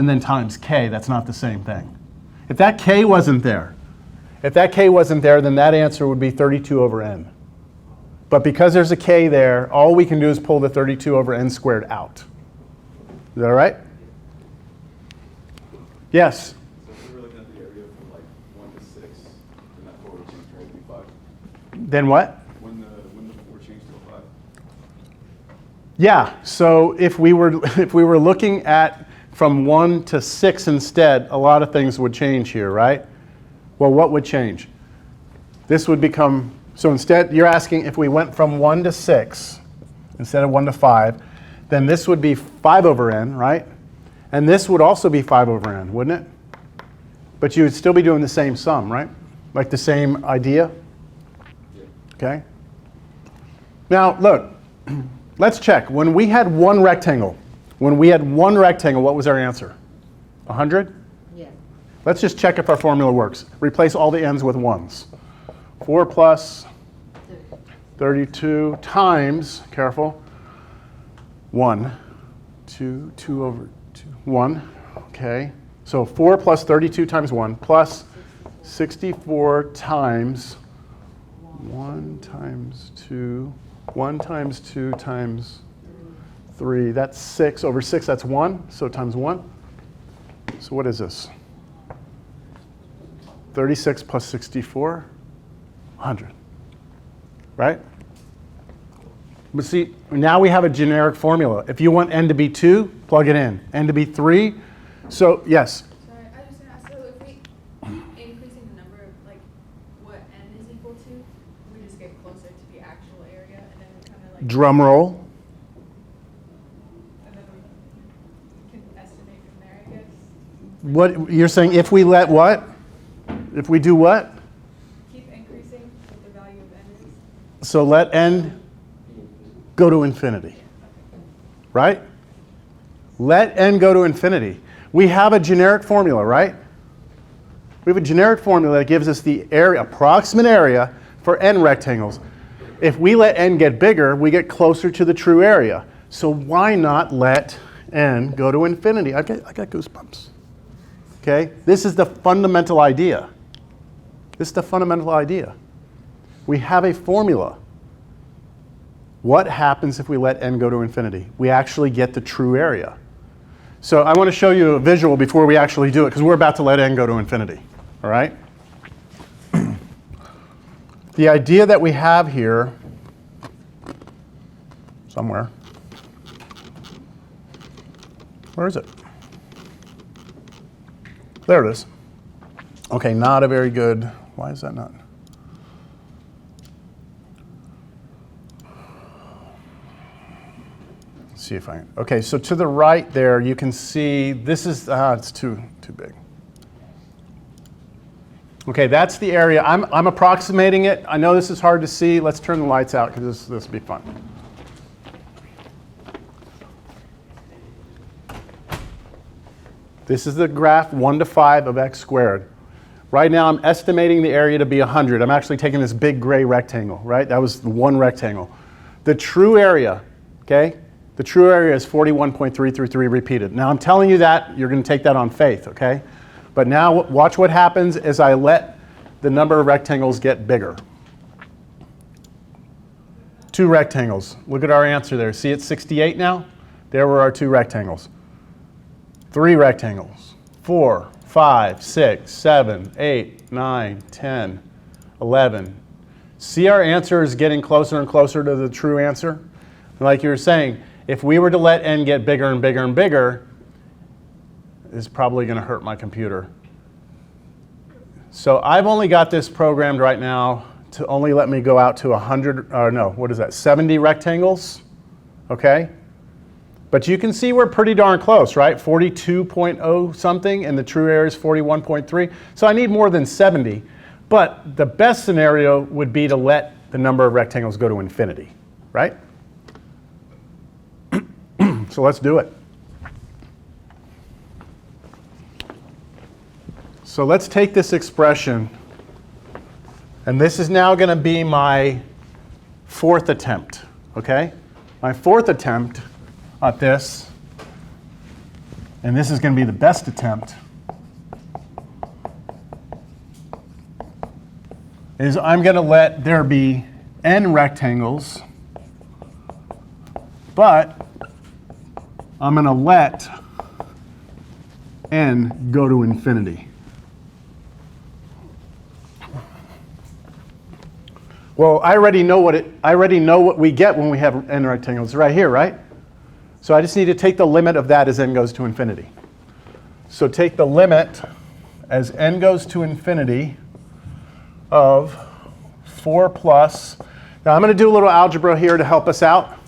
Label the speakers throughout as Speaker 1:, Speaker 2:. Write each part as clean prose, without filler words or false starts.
Speaker 1: and then times k. That's not the same thing. If that k wasn't there, then that answer would be 32 over n. But because there's a k there, all we can do is pull the 32 over n squared out. Is that all right? Yes?
Speaker 2: So if we were looking at the area from like 1 to 6, then that 4 would change to 5.
Speaker 1: Then what?
Speaker 2: When the 4 changed to a 5.
Speaker 1: Yeah, so if we were looking at from 1 to 6 instead, a lot of things would change here, right? Well, what would change? This would become, so instead, you're asking if we went from 1 to 6 instead of 1 to 5, then this would be 5 over n, right? And this would also be 5 over n, wouldn't it? But you would still be doing the same sum, right? Like the same idea?
Speaker 2: Yeah.
Speaker 1: Okay? Now, look, let's check. When we had one rectangle, what was our answer? 100?
Speaker 3: Yeah.
Speaker 1: Let's just check if our formula works. Replace all the n's with 1s. 4 plus 32 times, careful, 1. 2 over 2, 1. Okay. So 4 plus 32 times 1 plus 64 times 1 times 2. 1 times 2 times 3. That's 6 over 6. That's 1. So times 1. So what is this? 36 plus 64, 100. Right? But see, now we have a generic formula. If you want n to be 2, plug it in. N to be 3. So, yes?
Speaker 4: Sorry, I was going to ask, so if we increasing the number of, like, what n is equal to, we just get closer to the actual area, and then we kind of like...
Speaker 1: Drum roll.
Speaker 4: And then we can estimate from there, I guess.
Speaker 1: What, you're saying if we let what? If we do what?
Speaker 4: Keep increasing what the value of n is.
Speaker 1: So let n go to infinity, right? Let n go to infinity. We have a generic formula, right? We have a generic formula that gives us the area, approximate area for n rectangles. If we let n get bigger, we get closer to the true area. So why not let n go to infinity? I got goosebumps. Okay? This is the fundamental idea. This is the fundamental idea. We have a formula. What happens if we let n go to infinity? We actually get the true area. So I want to show you a visual before we actually do it, because we're about to let n go to infinity. All right? The idea that we have here, somewhere, where is it? There it is. Okay, not a very good, why is that not? See if I can. Okay, so to the right there, you can see this is, it's too big. Okay, that's the area. I'm approximating it. I know this is hard to see. Let's turn the lights out because this will be fun. This is the graph 1 to 5 of x squared. Right now, I'm estimating the area to be 100. I'm actually taking this big gray rectangle, right? That was one rectangle. The true area, okay? The true area is 41.333 repeated. Now I'm telling you that, you're going to take that on faith, okay? But now watch what happens as I let the number of rectangles get bigger. 2 rectangles. Look at our answer there. See it's 68 now? There were our 2 rectangles. 3 rectangles. 4, 5, 6, 7, 8, 9, 10, 11. See our answer is getting closer and closer to the true answer? Like you were saying, if we were to let n get bigger and bigger and bigger, it's probably going to hurt my computer. So I've only got this programmed right now to only let me go out to 70 rectangles, okay? But you can see we're pretty darn close, right? 42.0 something, and the true area is 41.3. So I need more than 70. But the best scenario would be to let the number of rectangles go to infinity, right? So let's do it. So let's take this expression, and this is now going to be my 4th attempt, okay? My 4th attempt at this and this is going to be the best attempt, is I'm going to let there be n rectangles, but I'm going to let n go to infinity. Well, I already know what we get when we have n rectangles. It's right here, right? So I just need to take the limit of that as n goes to infinity. So take the limit as n goes to infinity of 4 plus. Now I'm going to do a little algebra here to help us out.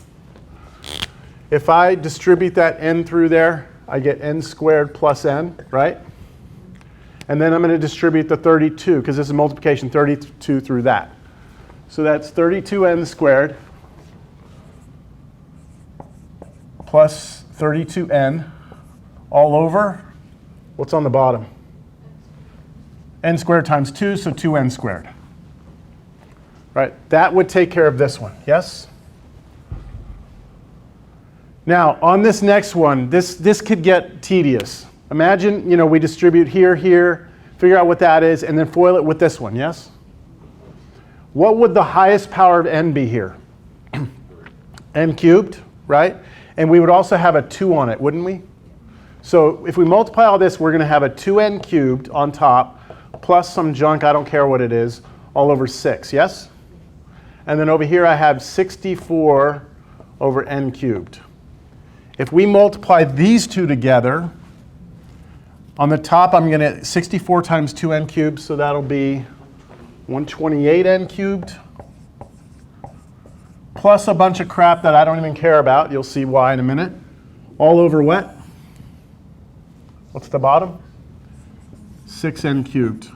Speaker 1: If I distribute that n through there, I get n squared plus n, right? And then I'm going to distribute the 32, because this is multiplication, 32 through that. So that's 32n squared plus 32n all over, what's on the bottom? N squared times 2, so 2n squared. Right, that would take care of this one, yes? Now, on this next one, this could get tedious. Imagine, we distribute here, here, figure out what that is, and then FOIL it with this one, yes? What would the highest power of n be here? n cubed, right? And we would also have a 2 on it, wouldn't we? So if we multiply all this, we're going to have a 2n cubed on top, plus some junk, I don't care what it is, all over 6, yes? And then over here I have 64 over n cubed. If we multiply these two together, on the top I'm going to 64 times 2n cubed, so that'll be 128n cubed, plus a bunch of crap that I don't even care about. You'll see why in a minute. All over what? What's the bottom? 6n cubed.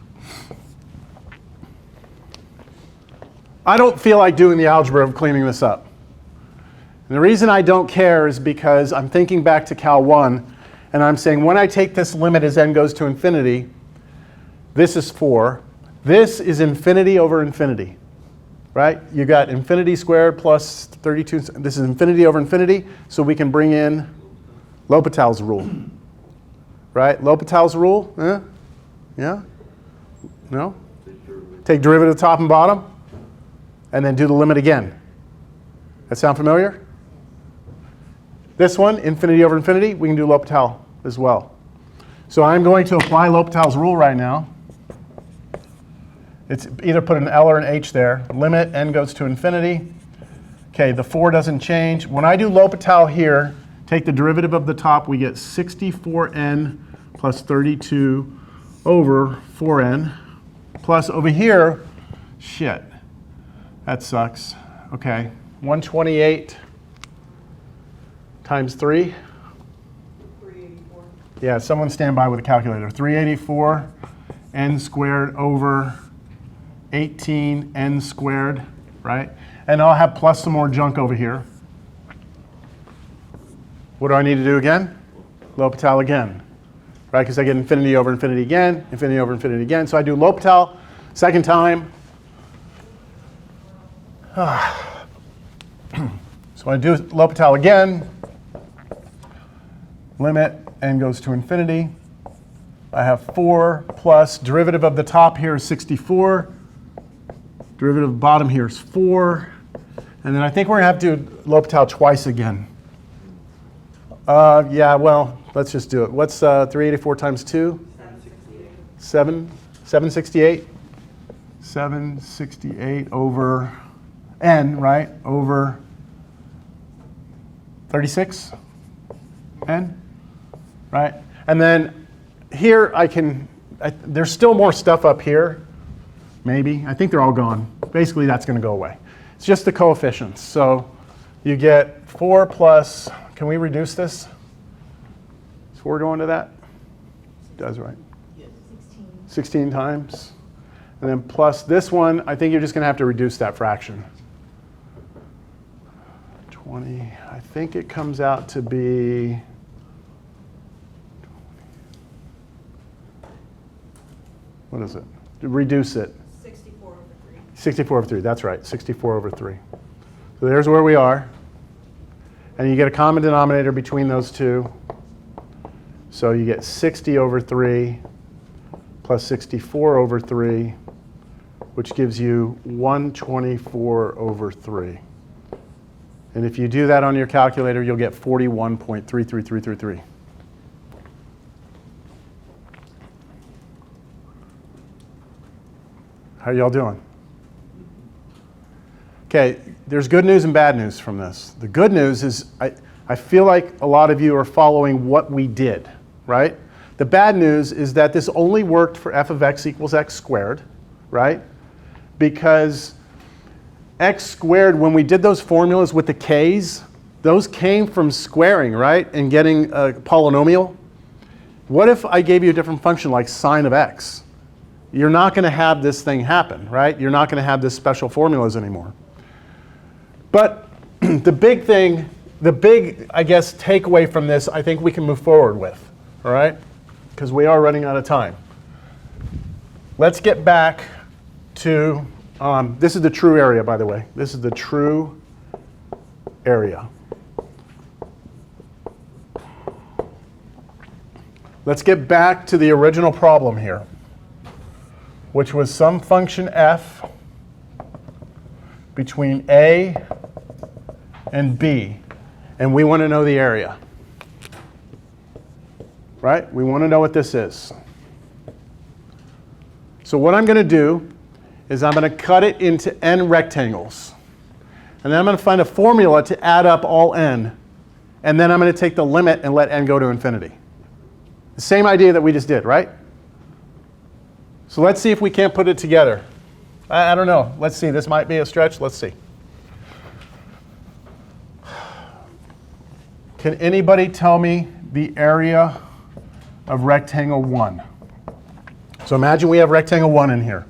Speaker 1: I don't feel like doing the algebra of cleaning this up. And the reason I don't care is because I'm thinking back to Cal 1, and I'm saying when I take this limit as n goes to infinity, this is 4. This is infinity over infinity, right? You got infinity squared plus 32. This is infinity over infinity, so we can bring in L'Hopital's rule, right? L'Hopital's rule, yeah? No? Take derivative of top and bottom, and then do the limit again. That sound familiar? This one, infinity over infinity, we can do L'Hopital as well. So I'm going to apply L'Hopital's rule right now. It's either put an L or an H there. Limit n goes to infinity. Okay, the 4 doesn't change. When I do L'Hopital here, take the derivative of the top, we get 64n plus 32 over 4n. Plus over here, shit, that sucks. Okay, 128 times 3.
Speaker 3: 384.
Speaker 1: Yeah, someone stand by with a calculator. 384 n squared over 18 n squared, right? And I'll have plus some more junk over here. What do I need to do again? L'Hopital again, right? Because I get infinity over infinity again, infinity over infinity again. So I do L'Hopital, second time. So I do L'Hopital again. Limit n goes to infinity. I have 4 plus derivative of the top here is 64. Derivative of the bottom here is 4. And then I think we're going to have to do L'Hopital twice again. Yeah, well, let's just do it. What's 384 times 2? 768. 768 over n, right? Over 36 n, right? And then here there's still more stuff up here. Maybe. I think they're all gone. Basically, that's going to go away. It's just the coefficients. So you get 4 plus, can we reduce this? Is 4 going to that? It does, right?
Speaker 3: Yes.
Speaker 1: 16 times. And then plus this one, I think you're just going to have to reduce that fraction. 20. I think it comes out to be, what is it? Reduce it.
Speaker 3: 64 over 3.
Speaker 1: 64 over 3, that's right, 64 over 3. So there's where we are. And you get a common denominator between those two. So you get 60 over 3 plus 64 over 3, which gives you 124 over 3. And if you do that on your calculator, you'll get 41.33333. How y'all doing? Okay, there's good news and bad news from this. The good news is I feel like a lot of you are following what we did, right? The bad news is that this only worked for f of x equals x squared, right? Because x squared, when we did those formulas with the k's, those came from squaring, right? And getting a polynomial. What if I gave you a different function like sine of x? You're not going to have this thing happen, right? You're not going to have this special formulas anymore. But the big, I guess, takeaway from this, I think we can move forward with, all right? Because we are running out of time. Let's get back to, this is the true area, by the way. This is the true area. Let's get back to the original problem here, which was some function f between a and b, and we want to know the area. Right? We want to know what this is. So what I'm going to do is I'm going to cut it into n rectangles. And then I'm going to find a formula to add up all n. And then I'm going to take the limit and let n go to infinity. The same idea that we just did, right? So let's see if we can't put it together. I don't know. Let's see. This might be a stretch. Let's see. Can anybody tell me the area of rectangle 1? So imagine we have rectangle 1 in here.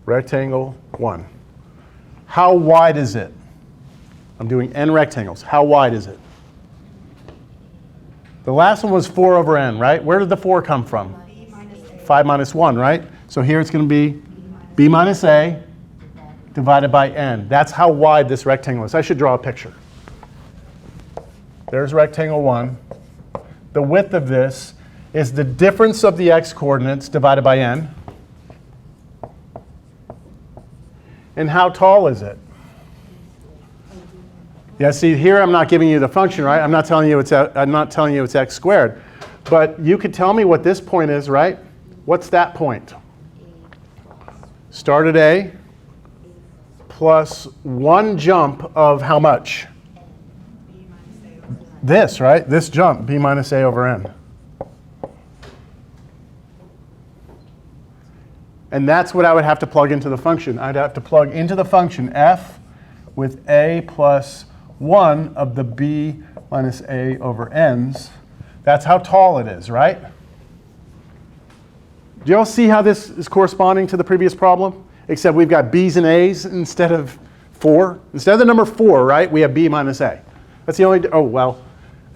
Speaker 1: Rectangle 1. How wide is it? I'm doing n rectangles. How wide is it? The last one was 4 over n, right? Where did the 4 come from? 5 minus 1, right? So here it's going to be b minus a divided by n. That's how wide this rectangle is. I should draw a picture. There's rectangle 1. The width of this is the difference of the x-coordinates divided by n. And how tall is it? Yeah, see, here I'm not giving you the function, right? I'm not telling you it's x squared. But you could tell me what this point is, right? What's that point? Start at A plus 1 jump of how much? This, right? This jump, b minus a over n. And that's what I would have to plug into the function. I'd have to plug into the function f with a plus 1 of the b minus a over n's. That's how tall it is, right? Do you all see how this is corresponding to the previous problem? Except we've got b's and a's instead of 4. Instead of the number 4, right, we have b minus a. That's the only, oh, well.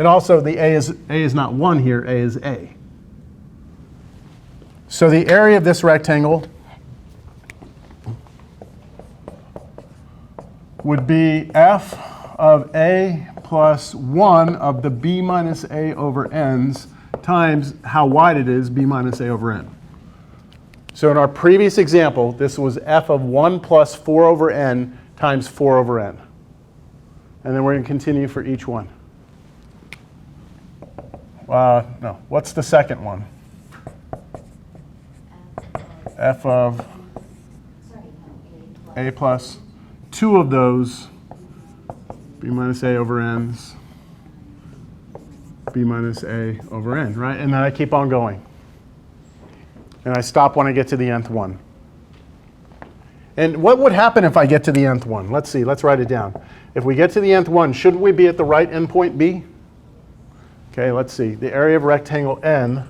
Speaker 1: And also the a is not 1 here, a is a. So the area of this rectangle would be f of a plus 1 of the b minus a over n's times how wide it is, b minus a over n. So in our previous example, this was f of 1 plus 4 over n times 4 over n. And then we're going to continue for each one. No, what's the second one? F of a plus 2 of those, b minus a over n's, b minus a over n, right? And then I keep on going. And I stop when I get to the nth one. And what would happen if I get to the nth one? Let's see, let's write it down. If we get to the nth one, shouldn't we be at the right endpoint b? Okay, let's see. The area of rectangle n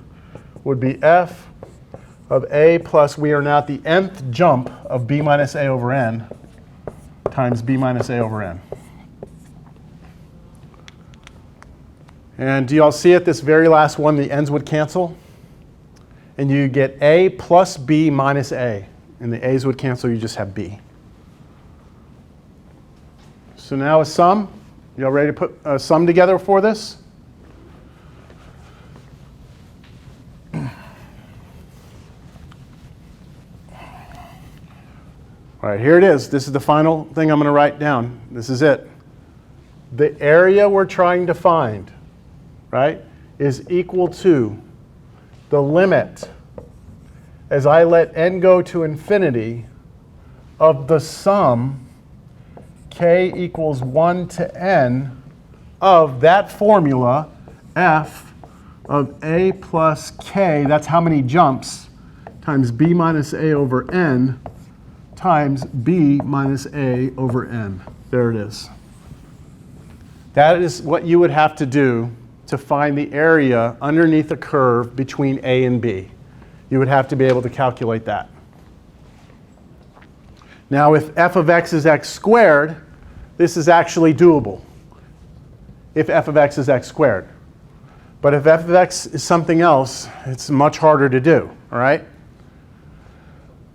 Speaker 1: would be f of a plus, we are now at the nth jump of b minus a over n times b minus a over n. And do you all see at this very last one, the n's would cancel? And you get a plus b minus a. And the a's would cancel, you just have b. So now a sum. You all ready to put a sum together for this? All right, here it is. This is the final thing I'm going to write down. This is it. The area we're trying to find, right, is equal to the limit as I let n go to infinity of the sum k equals 1 to n of that formula f of a plus k, that's how many jumps, times b minus a over n times b minus a over n. There it is. That is what you would have to do to find the area underneath a curve between a and b. You would have to be able to calculate that. Now, if f of x is x squared, this is actually doable. If f of x is x squared. But if f of x is something else, it's much harder to do, all right?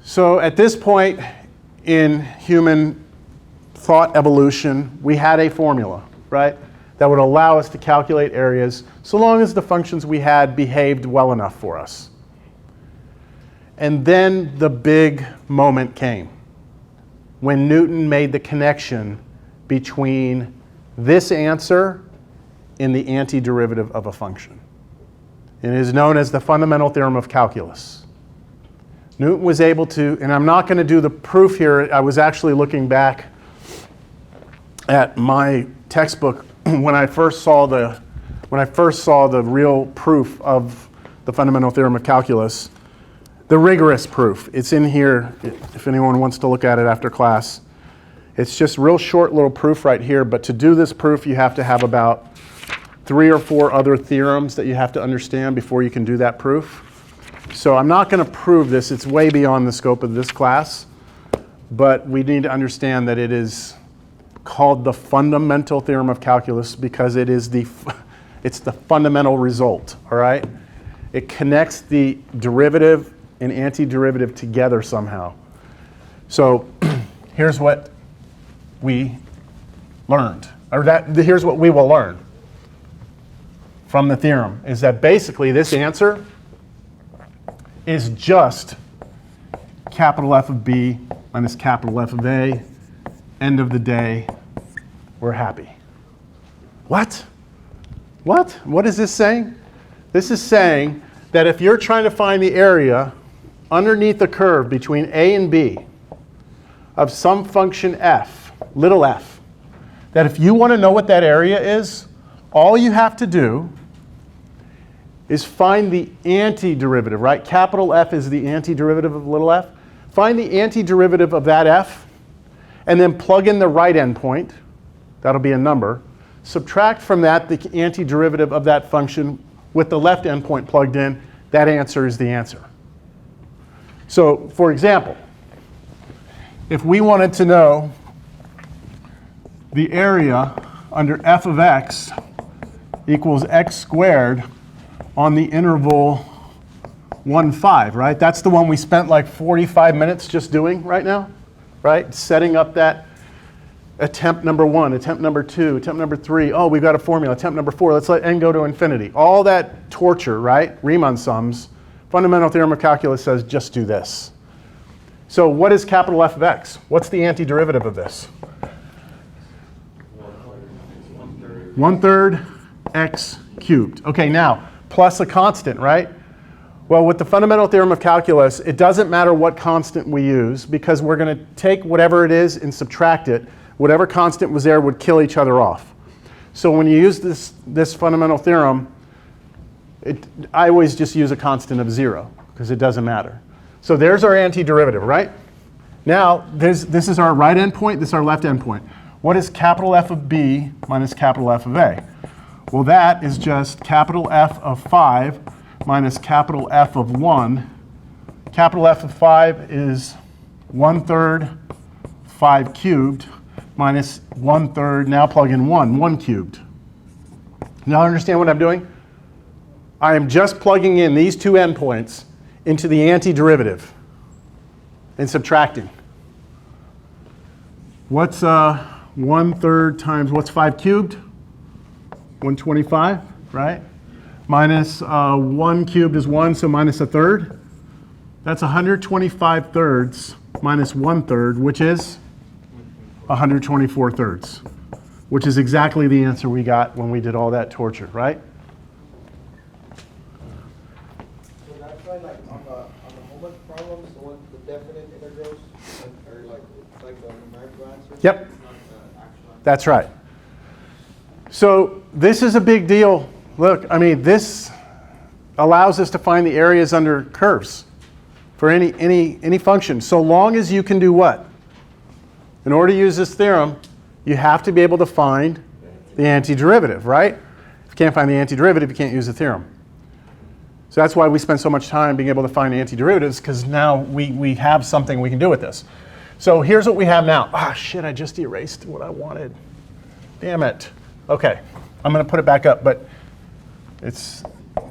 Speaker 1: So at this point in human thought evolution, we had a formula, right, that would allow us to calculate areas so long as the functions we had behaved well enough for us. And then the big moment came when Newton made the connection between this answer and the antiderivative of a function. It is known as the fundamental theorem of calculus. Newton was able to, and I'm not going to do the proof here, I was actually looking back at my textbook when I first saw the real proof of the fundamental theorem of calculus, the rigorous proof. It's in here if anyone wants to look at it after class. It's just real short little proof right here, but to do this proof you have to have about 3 or 4 other theorems that you have to understand before you can do that proof. So I'm not going to prove this, it's way beyond the scope of this class, but we need to understand that it is called the fundamental theorem of calculus because it's the fundamental result, all right? It connects the derivative and antiderivative together somehow. So here's what we learned, or here's what we will learn from the theorem, is that basically this answer is just capital F of B minus capital F of A. End of the day, we're happy. What? What? What is this saying? This is saying that if you're trying to find the area underneath the curve between A and B of some function f, little f, that if you want to know what that area is, all you have to do is find the antiderivative, right? Capital F is the antiderivative of little f. Find the antiderivative of that f, and then plug in the right endpoint. That'll be a number. Subtract from that the antiderivative of that function with the left endpoint plugged in. That answer is the answer. So, for example, if we wanted to know the area under f of x equals x squared on the interval 1, 5, right? That's the one we spent like 45 minutes just doing right now, right? Setting up that attempt number 1, attempt number 2, attempt number 3. Oh, we've got a formula. Attempt number 4. Let's let n go to infinity. All that torture, right? Riemann sums. Fundamental theorem of calculus says just do this. So what is capital F of x? What's the antiderivative of this? 1/3 x cubed. Okay, now, plus a constant, right? Well, with the fundamental theorem of calculus, it doesn't matter what constant we use because we're going to take whatever it is and subtract it. Whatever constant was there would kill each other off. So when you use this fundamental theorem, I always just use a constant of 0 because it doesn't matter. So there's our antiderivative, right? Now, this is our right endpoint, this is our left endpoint. What is capital F of B minus capital F of A? Well, that is just capital F of 5 minus capital F of 1. Capital F of 5 is 1/3 5 cubed minus 1/3, now plug in 1 cubed. Now understand what I'm doing? I am just plugging in these two endpoints into the antiderivative and subtracting. What's 1/3 times, what's 5 cubed? 125, right? Minus 1 cubed is 1, so minus 1/3. That's 125 thirds minus 1/3, which is 124 thirds, which is exactly the answer we got when we did all that torture, right?
Speaker 5: So that's why, like, on the homework problems, the ones with definite integrals, are like, it's like the numerical answer.
Speaker 1: Yep.
Speaker 5: It's not the actual answer.
Speaker 1: That's right. So this is a big deal. Look, I mean, this allows us to find the areas under curves for any function, so long as you can do what? In order to use this theorem, you have to be able to find the antiderivative, right? If you can't find the antiderivative, you can't use the theorem. So that's why we spend so much time being able to find antiderivatives, because now we have something we can do with this. So here's what we have now. Ah, shit, I just erased what I wanted. Damn it. Okay, I'm going to put it back up, but it's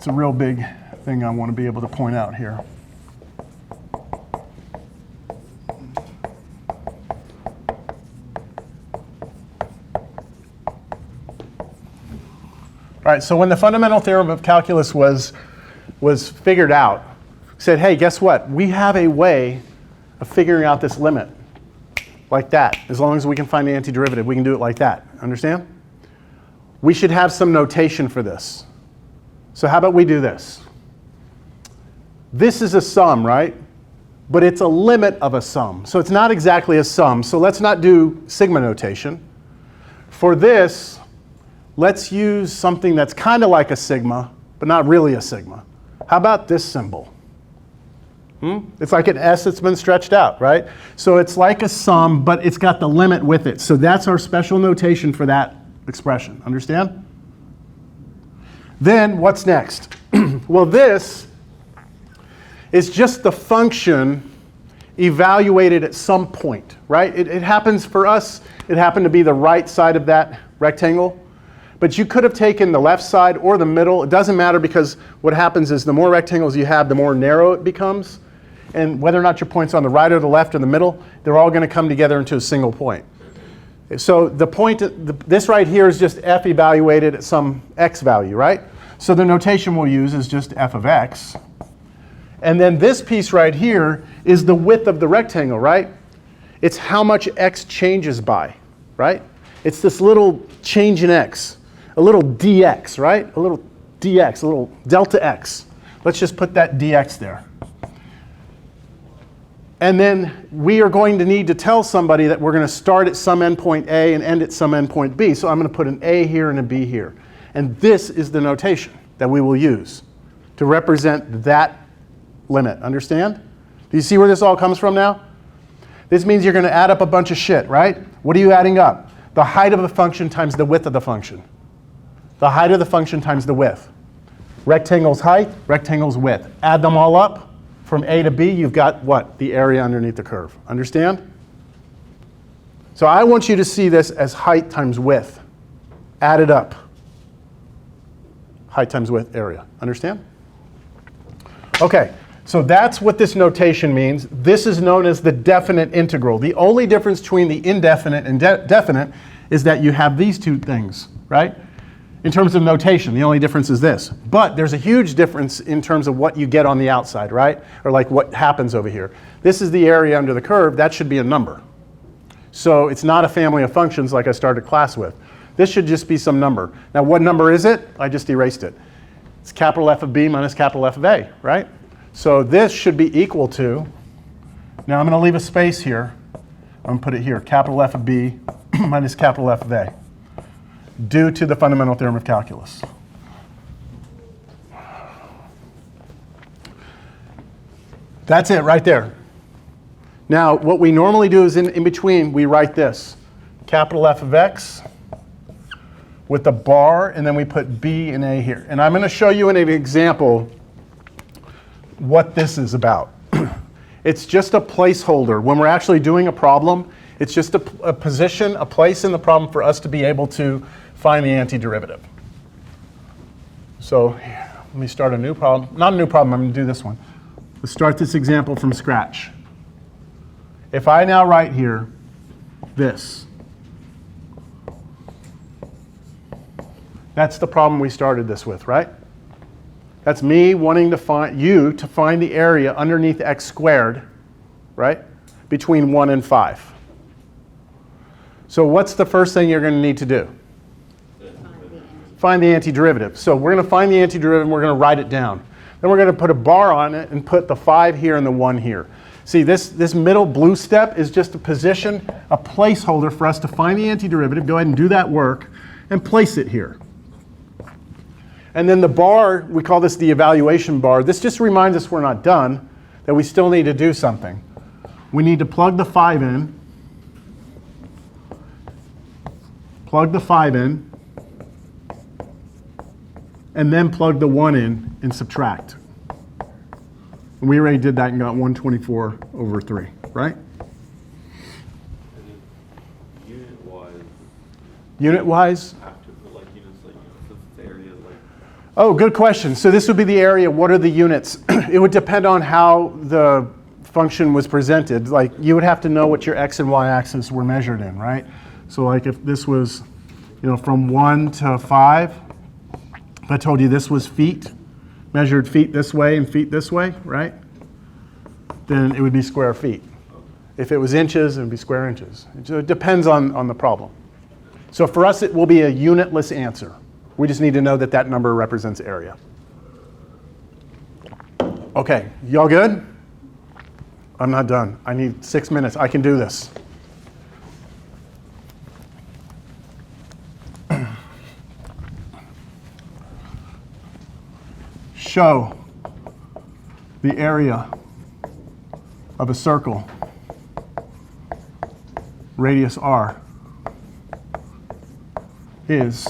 Speaker 1: a real big thing I want to be able to point out here. All right, so when the fundamental theorem of calculus was figured out, said, hey, guess what? We have a way of figuring out this limit like that. As long as we can find the antiderivative, we can do it like that. Understand? We should have some notation for this. So how about we do this? This is a sum, right? But it's a limit of a sum. So it's not exactly a sum. So let's not do sigma notation. For this, let's use something that's kind of like a sigma, but not really a sigma. How about this symbol? It's like an S that's been stretched out, right? So it's like a sum, but it's got the limit with it. So that's our special notation for that expression. Understand? Then what's next? Well, this is just the function evaluated at some point, right? It happens for us, it happened to be the right side of that rectangle. But you could have taken the left side or the middle. It doesn't matter, because what happens is the more rectangles you have, the more narrow it becomes. And whether or not your point's on the right or the left or the middle, they're all going to come together into a single point. So the point, this right here is just f evaluated at some x value, right? So the notation we'll use is just f of x. And then this piece right here is the width of the rectangle, right? It's how much x changes by, right? It's this little change in x, a little dx, right? A little dx, a little delta x. Let's just put that dx there. And then we are going to need to tell somebody that we're going to start at some endpoint A and end at some endpoint B. So I'm going to put an A here and a B here. And this is the notation that we will use to represent that limit. Understand? Do you see where this all comes from now? This means you're going to add up a bunch of shit, right? What are you adding up? The height of the function times the width of the function. The height of the function times the width. Rectangle's height, rectangle's width. Add them all up. From A to B, you've got what? The area underneath the curve. Understand? So I want you to see this as height times width. Add it up. Height times width, area. Understand? Okay, so that's what this notation means. This is known as the definite integral. The only difference between the indefinite and definite is that you have these two things, right? In terms of notation, the only difference is this. But there's a huge difference in terms of what you get on the outside, right? Or like what happens over here. This is the area under the curve. That should be a number. So it's not a family of functions like I started class with. This should just be some number. Now what number is it? I just erased it. It's capital F of B minus capital F of A, right? So this should be equal to, now I'm going to leave a space here. I'm going to put it here, capital F of B minus capital F of A, due to the fundamental theorem of calculus. That's it right there. Now, what we normally do is in between, we write this, capital F of X with a bar, and then we put B and A here. And I'm going to show you in an example what this is about. It's just a placeholder. When we're actually doing a problem, it's just a position, a place in the problem for us to be able to find the antiderivative. So let me start a new problem. Not a new problem, I'm going to do this one. Let's start this example from scratch. If I now write here this, that's the problem we started this with, right? That's me wanting to find you to find the area underneath x squared, right? between 1 and 5. So what's the first thing you're going to need to do? Find the antiderivative. So we're going to find the antiderivative and we're going to write it down. Then we're going to put a bar on it and put the 5 here and the 1 here. See, this middle blue step is just a position, a placeholder for us to find the antiderivative. Go ahead and do that work and place it here. And then the bar, we call this the evaluation bar. This just reminds us we're not done, that we still need to do something. We need to plug the 5 in. Plug the 5 in. And then plug the 1 in and subtract. And we already did that and got 124 over 3, right?
Speaker 2: Unit-wise,
Speaker 1: Unit-wise?
Speaker 2: have to put like units, like the area, like.
Speaker 1: Oh, good question. So this would be the area. What are the units? It would depend on how the function was presented. Like you would have to know what your x and y axis were measured in, right? So like if this was, from 1 to 5, if I told you this was feet, measured feet this way and feet this way, right? Then it would be square feet. If it was inches, it would be square inches. It depends on the problem. So for us, it will be a unitless answer. We just need to know that that number represents area. Okay, y'all good? I'm not done. I need 6 minutes. I can do this. Show the area of a circle, radius r, is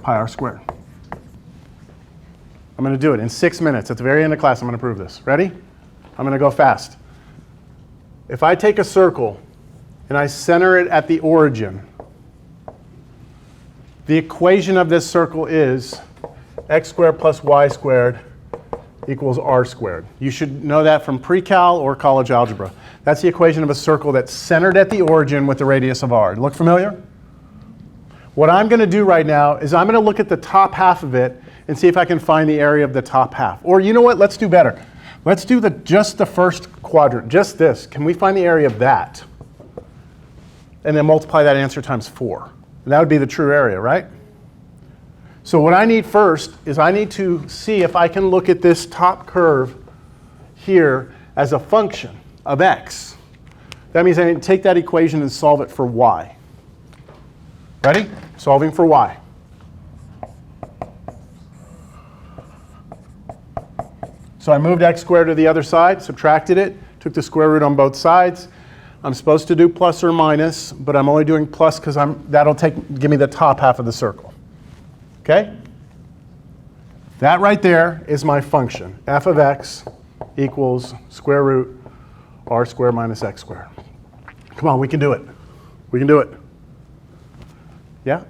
Speaker 1: pi r squared. I'm going to do it in 6 minutes. At the very end of class, I'm going to prove this. Ready? I'm going to go fast. If I take a circle and I center it at the origin, the equation of this circle is x squared plus y squared equals r squared. You should know that from pre-cal or college algebra. That's the equation of a circle that's centered at the origin with the radius of r. Look familiar? What I'm going to do right now is I'm going to look at the top half of it and see if I can find the area of the top half. Or you know what? Let's do better. Let's do just the first quadrant, just this. Can we find the area of that? And then multiply that answer times 4. And that would be the true area, right? So what I need first is I need to see if I can look at this top curve here as a function of x. That means I need to take that equation and solve it for y. Ready? Solving for y. So I moved x squared to the other side, subtracted it, took the square root on both sides. I'm supposed to do plus or minus, but I'm only doing plus because that'll give me the top half of the circle. Okay? That right there is my function. F of x equals square root r squared minus x squared. Come on, we can do it. We can do it. Yeah?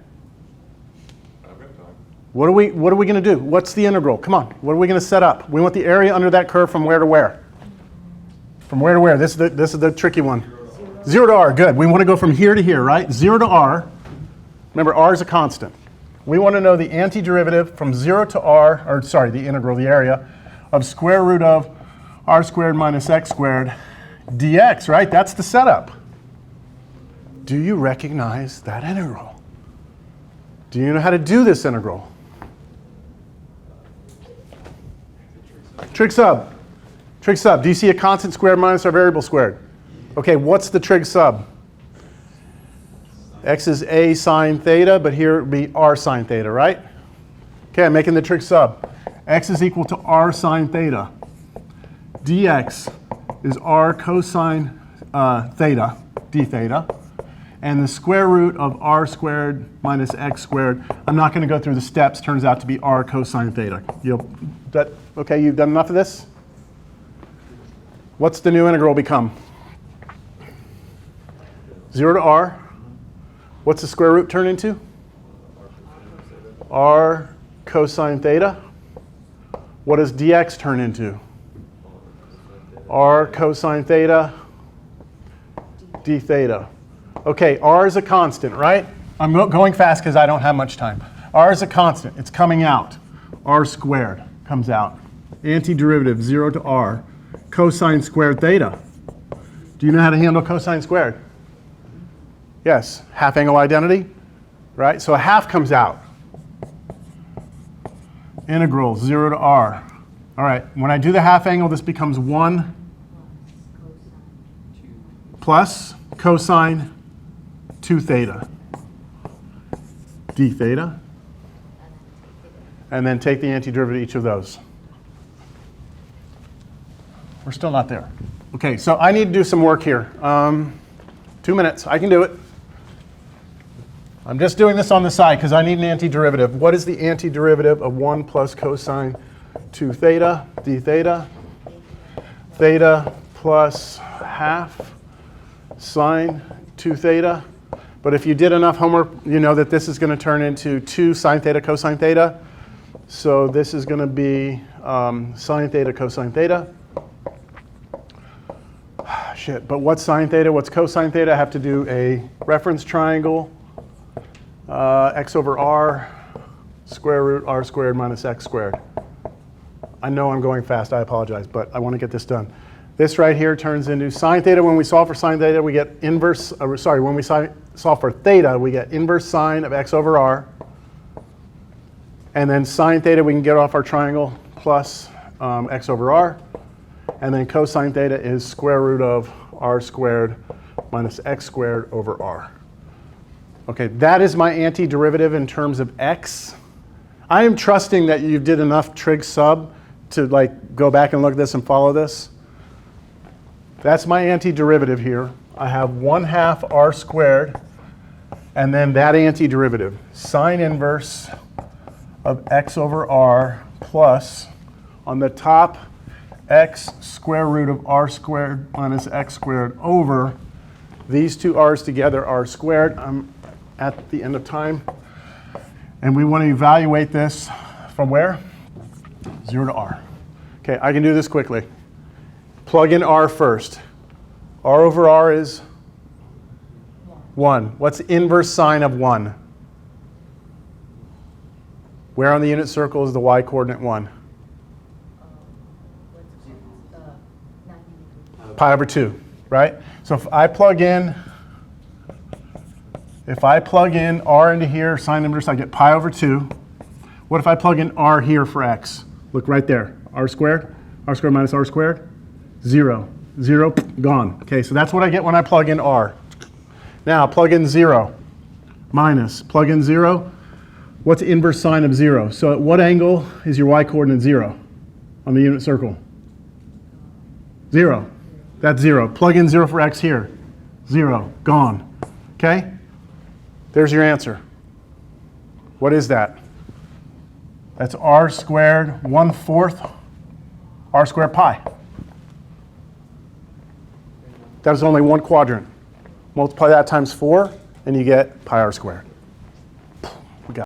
Speaker 1: What are we going to do? What's the integral? Come on. What are we going to set up? We want the area under that curve from where to where? From where to where? This is the tricky one. 0 to r. Good. We want to go from here to here, right? 0 to r. Remember, r is a constant. We want to know the antiderivative from 0 to r, or sorry, the integral, the area, of square root of r squared minus x squared dx, right? That's the setup. Do you recognize that integral? Do you know how to do this integral? Trig sub. Trig sub. Do you see a constant squared minus our variable squared? Okay, what's the trig sub? X is a sine theta, but here it would be r sine theta, right? Okay, I'm making the trig sub. X is equal to r sine theta. dx is r cosine theta, d theta. And the square root of r squared minus x squared, I'm not going to go through the steps, turns out to be r cosine theta. Okay, you've done enough of this? What's the new integral become? 0 to r. What's the square root turn into? R cosine theta. What does dx turn into? R cosine theta, d theta. Okay, r is a constant, right? I'm going fast because I don't have much time. R is a constant. It's coming out. R squared comes out. Antiderivative 0 to r. Cosine squared theta. Do you know how to handle cosine squared? Yes, half angle identity, right? So a half comes out. Integral 0 to r. All right, when I do the half angle, this becomes 1 plus cosine 2 theta d theta, and then take the antiderivative of each of those. We're still not there. Okay, so I need to do some work here. 2 minutes, I can do it. I'm just doing this on the side because I need an antiderivative. What is the antiderivative of 1 plus cosine 2 theta d theta? Theta plus half sine 2 theta. But if you did enough homework, you know that this is going to turn into 2 sine theta cosine theta. So this is going to be sine theta cosine theta. Shit, but what's sine theta? What's cosine theta? I have to do a reference triangle. X over r, square root r squared minus x squared. I know I'm going fast, I apologize, but I want to get this done. This right here turns into sine theta. When we solve for sine theta, we get inverse, when we solve for theta, we get inverse sine of x over r. And then sine theta, we can get off our triangle plus x over r. And then cosine theta is square root of r squared minus x squared over r. Okay, that is my antiderivative in terms of x. I am trusting that you did enough trig sub to go back and look at this and follow this. That's my antiderivative here. I have 1/2 r squared, and then that antiderivative, sine inverse of x over r plus, on the top, x square root of r squared minus x squared over, these two r's together, r squared. I'm at the end of time. And we want to evaluate this from where? 0 to r. Okay, I can do this quickly. Plug in r first. R over r is 1. What's the inverse sine of 1? Where on the unit circle is the y coordinate 1? Pi over 2, right? So if I plug in r into here, sine inverse, I get pi over 2. What if I plug in r here for x? Look right there. R squared minus r squared, 0. 0, gone. Okay, so that's what I get when I plug in r. Now plug in 0, minus, plug in 0. What's inverse sine of 0? So at what angle is your y coordinate 0 on the unit circle? 0. That's 0. Plug in 0 for x here. 0, gone. Okay? There's your answer. What is that? That's r squared 1/4 r squared pi. That was only one quadrant. Multiply that times 4, and you get pi r squared.